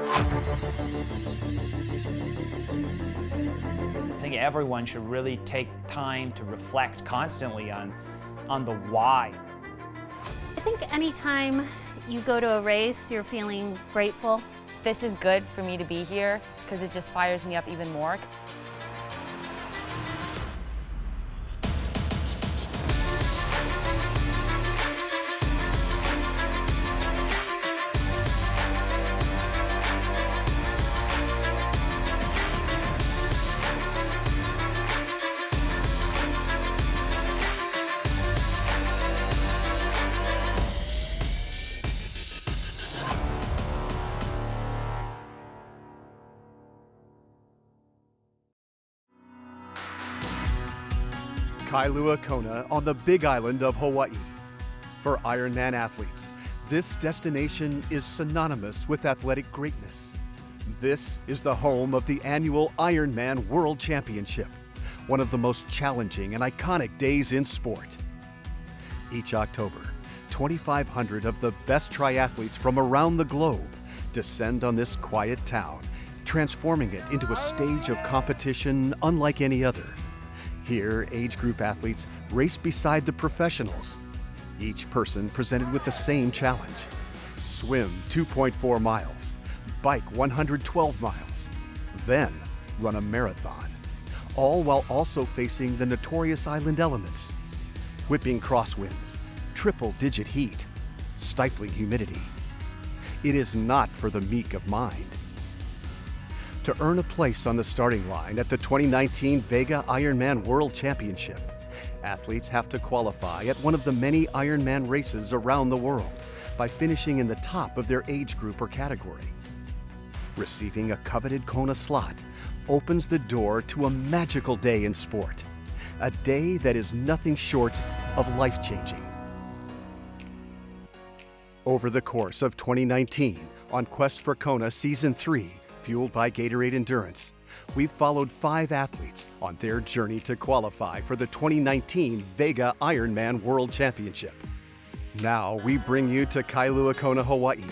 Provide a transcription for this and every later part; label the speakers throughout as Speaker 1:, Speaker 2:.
Speaker 1: I think everyone should really take time to reflect constantly on the why.
Speaker 2: I think anytime you go to a race, you're feeling grateful.
Speaker 3: This is good for me to be here because it just fires me up even more.
Speaker 4: Kailua Kona on the Big Island of Hawaii. For Ironman athletes, this destination is synonymous with athletic greatness. This is the home of the annual Ironman World Championship, one of the most challenging and iconic days in sport. Each October, 2,500 of the best triathletes from around the globe descend on this quiet town, transforming it into a stage of competition unlike any other. Here, age group athletes race beside the professionals, each person presented with the same challenge: swim 2.4 miles, bike 112 miles, then run a marathon, all while also facing the notorious island elements: whipping crosswinds, triple-digit heat, stifling humidity. It is not for the meek of mind. To earn a place on the starting line at the 2019 Vega IRONMAN World Championship, athletes have to qualify at one of the many Ironman races around the world by finishing in the top of their age group or category. Receiving a coveted Kona slot opens the door to a magical day in sport, a day that is nothing short of life-changing. Over the course of 2019, on Quest for Kona Season 3, fueled by Gatorade Endurance, we've followed 5 athletes on their journey to qualify for the 2019 Vega IRONMAN World Championship. Now we bring you to Kailua Kona, Hawaii,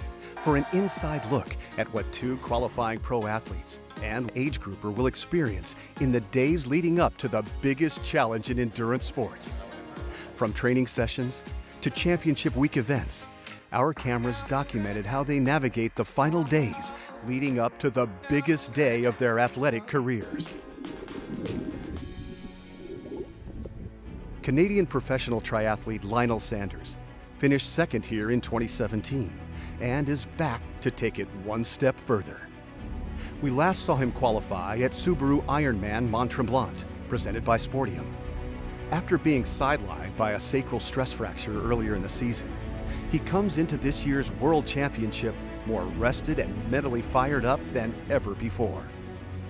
Speaker 4: for an inside look at what 2 qualifying pro athletes and age grouper will experience in the days leading up to the biggest challenge in endurance sports. From training sessions to championship week events, our cameras documented how they navigate the final days leading up to the biggest day of their athletic careers. Canadian professional triathlete Lionel Sanders finished second here in 2017 and is back to take it one step further. We last saw him qualify at Subaru Ironman Mont Tremblant, presented by Sportium. After being sidelined by a sacral stress fracture earlier in the season, he comes into this year's World Championship more rested and mentally fired up than ever before.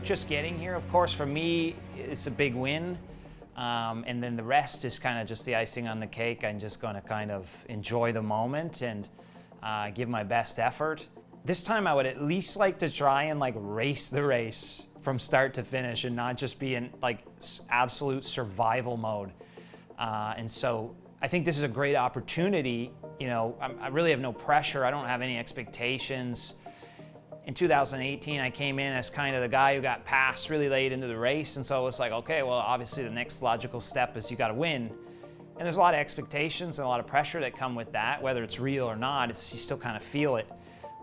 Speaker 1: Just getting here, of course, for me, it's a big win. And then the rest is kind of just the icing on the cake. I'm just going to kind of enjoy the moment and give my best effort. This time I would at least like to try and race the race from start to finish and not just be in absolute survival mode. And so I think this is a great opportunity. You know, I really have no pressure. I don't have any expectations. In 2018, I came in as kind of the guy who got passed really late into the race. And so it was like, okay, well, obviously the next logical step is you got to win. And there's a lot of expectations and a lot of pressure that come with that, whether it's real or not, you still kind of feel it.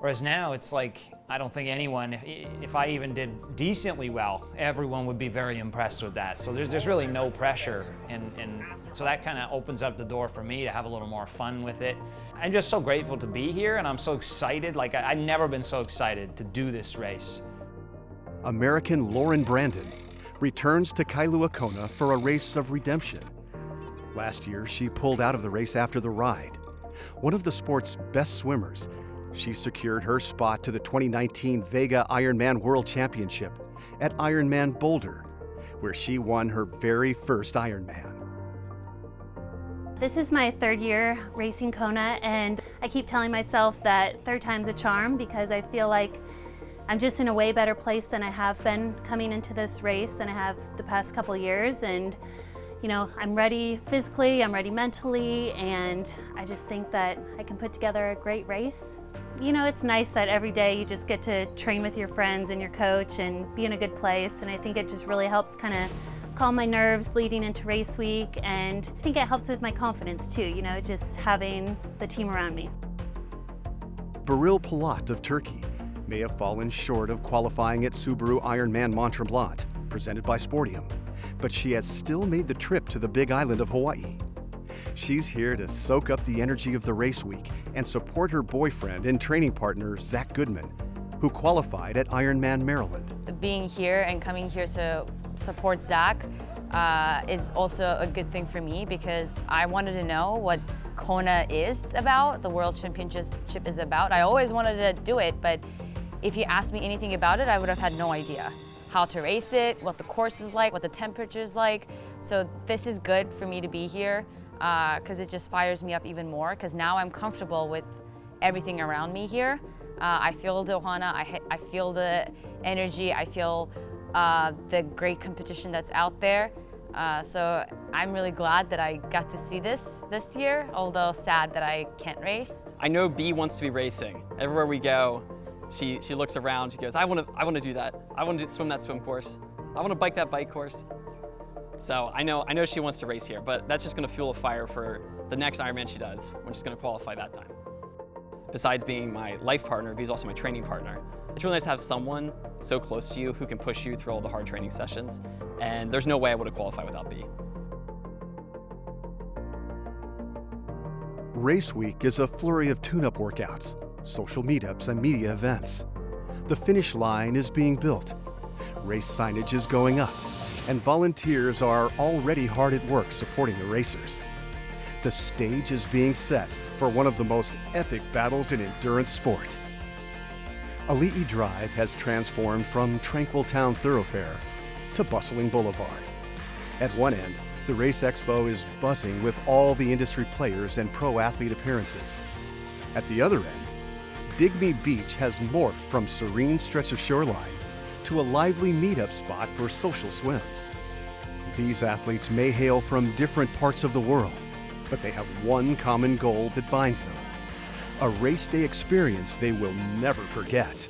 Speaker 1: Whereas now it's like, I don't think anyone, if I even did decently well, everyone would be very impressed with that. So there's really no pressure. And so that kind of opens up the door for me to have a little more fun with it. I'm just so grateful to be here and I'm so excited. I've never been so excited to do this race.
Speaker 4: American Lauren Brandon returns to Kailua Kona for a race of redemption. Last year, she pulled out of the race after the ride. One of the sport's best swimmers, she secured her spot to the 2019 Vega IRONMAN World Championship at Ironman Boulder, where she won her very first Ironman.
Speaker 2: This is my 3rd year racing Kona, and I keep telling myself that 3rd time's a charm because I feel like I'm just in a way better place than I have been coming into this race than I have the past couple years. And you know, I'm ready physically, I'm ready mentally, and I just think that I can put together a great race you know, it's nice that every day you just get to train with your friends and your coach and be in a good place. And I think it just really helps kind of calm my nerves leading into race week. And I think it helps with my confidence too, you know, just having the team around me.
Speaker 4: Beril Palat of Turkey may have fallen short of qualifying at Subaru Ironman Mont Tremblant, presented by Sportium, but she has still made the trip to the Big Island of Hawaii. She's here to soak up the energy of the race week and support her boyfriend and training partner, Zach Goodman, who qualified at Ironman Maryland.
Speaker 3: Being here and coming here to support Zach is also a good thing for me because I wanted to know what Kona is about, the World Championship is about. I always wanted to do it, but if you asked me anything about it, I would have had no idea how to race it, what the course is like, what the temperature is like. So this is good for me to be here because it just fires me up even more because now I'm comfortable with everything around me here. I feel the ohana, I feel the energy, I feel the great competition that's out there. So I'm really glad that I got to see this year, although sad that I can't race.
Speaker 5: I know B wants to be racing. Everywhere we go, she looks around, she goes, I want to do that. I want to swim that swim course. I want to bike that bike course. So I know she wants to race here, but that's just going to fuel a fire for the next Ironman she does when she's going to qualify that time. Besides being my life partner, B's also my training partner. It's really nice to have someone so close to you who can push you through all the hard training sessions, and there's no way I would have qualified without B.
Speaker 4: Race week is a flurry of tune-up workouts, social meetups, and media events. The finish line is being built. Race signage is going up, and volunteers are already hard at work supporting the racers. The stage is being set for one of the most epic battles in endurance sport. Ali'i Drive has transformed from tranquil town thoroughfare to bustling boulevard. At one end, the Race Expo is buzzing with all the industry players and pro athlete appearances. At the other end, Dig Me Beach has morphed from serene stretch of shoreline to a lively meetup spot for social swims. These athletes may hail from different parts of the world, but they have one common goal that binds them: a race day experience they will never forget.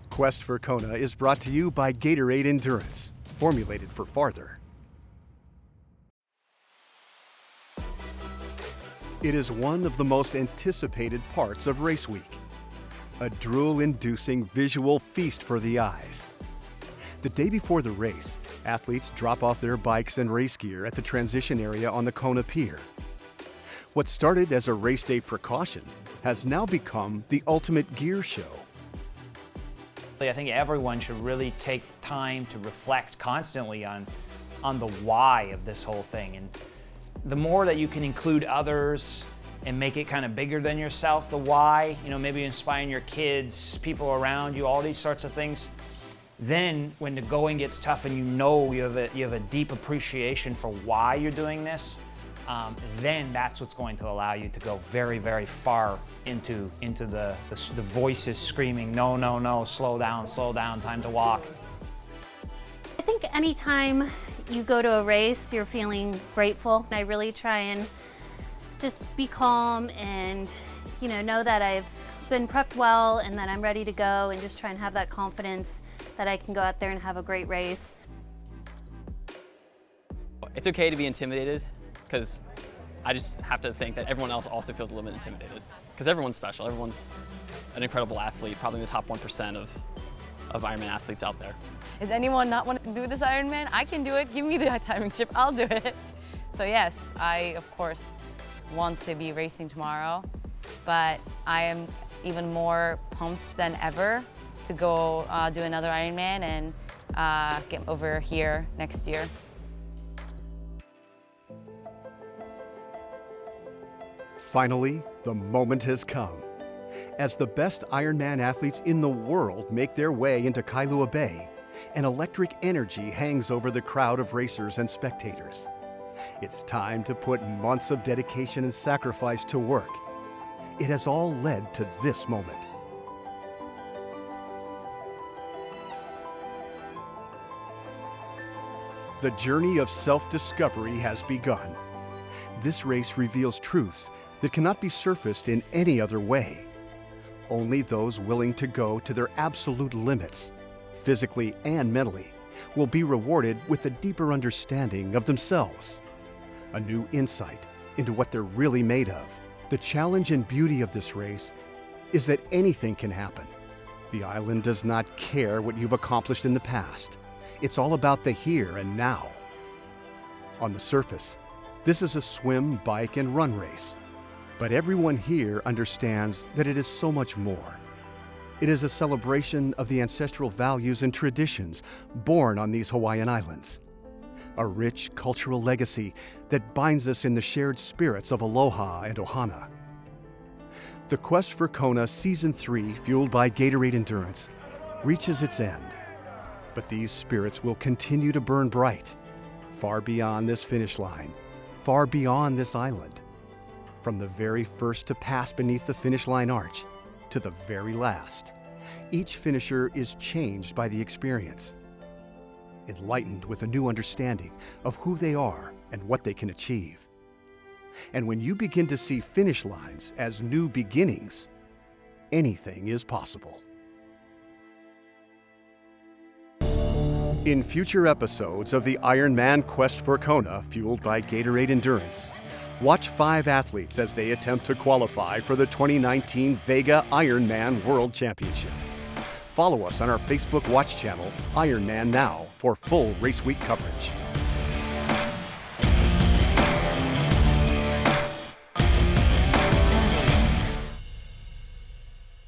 Speaker 4: Quest for Kona is brought to you by Gatorade Endurance, formulated for farther. It is one of the most anticipated parts of race week, a drool-inducing visual feast for the eyes. The day before the race, athletes drop off their bikes and race gear at the transition area on the Kona Pier. What started as a race day precaution has now become the ultimate gear show.
Speaker 1: I think everyone should really take time to reflect constantly on the why of this whole thing. And the more that you can include others and make it kind of bigger than yourself, the why, you know, maybe inspiring your kids, people around you, all these sorts of things. Then when the going gets tough and you know you have a deep appreciation for why you're doing this, then that's what's going to allow you to go very, very far into the voices screaming, no, no, no, slow down, time to walk.
Speaker 2: I think anytime you go to a race, you're feeling grateful. I really try and just be calm and, you know that I've been prepped well and that I'm ready to go, and just try and have that confidence that I can go out there and have a great race.
Speaker 5: It's okay to be intimidated, because I just have to think that everyone else also feels a little bit intimidated, because everyone's special. Everyone's an incredible athlete, probably in the top 1% of Ironman athletes out there.
Speaker 3: Is anyone not want to do this Ironman? I can do it. Give me the timing chip. I'll do it. So yes, I of course want to be racing tomorrow, but I am even more pumped than ever to go do another Ironman and get over here next year.
Speaker 4: Finally, the moment has come. As the best Ironman athletes in the world make their way into Kailua Bay, an electric energy hangs over the crowd of racers and spectators. It's time to put months of dedication and sacrifice to work. It has all led to this moment. The journey of self-discovery has begun. This race reveals truths that cannot be surfaced in any other way. Only those willing to go to their absolute limits, physically and mentally, will be rewarded with a deeper understanding of themselves, a new insight into what they're really made of. The challenge and beauty of this race is that anything can happen. The island does not care what you've accomplished in the past. It's all about the here and now. On the surface, this is a swim, bike, and run race. But everyone here understands that it is so much more. It is a celebration of the ancestral values and traditions born on these Hawaiian islands. A rich cultural legacy that binds us in the shared spirits of aloha and ohana. The quest for Kona Season 3, fueled by Gatorade Endurance, reaches its end. But these spirits will continue to burn bright, far beyond this finish line, far beyond this island. From the very first to pass beneath the finish line arch, to the very last, each finisher is changed by the experience, enlightened with a new understanding of who they are and what they can achieve. And when you begin to see finish lines as new beginnings, anything is possible. In future episodes of the Ironman Quest for Kona, fueled by Gatorade Endurance, watch 5 athletes as they attempt to qualify for the 2019 Vega IRONMAN World Championship. Follow us on our Facebook Watch channel, Ironman Now, for full race week coverage.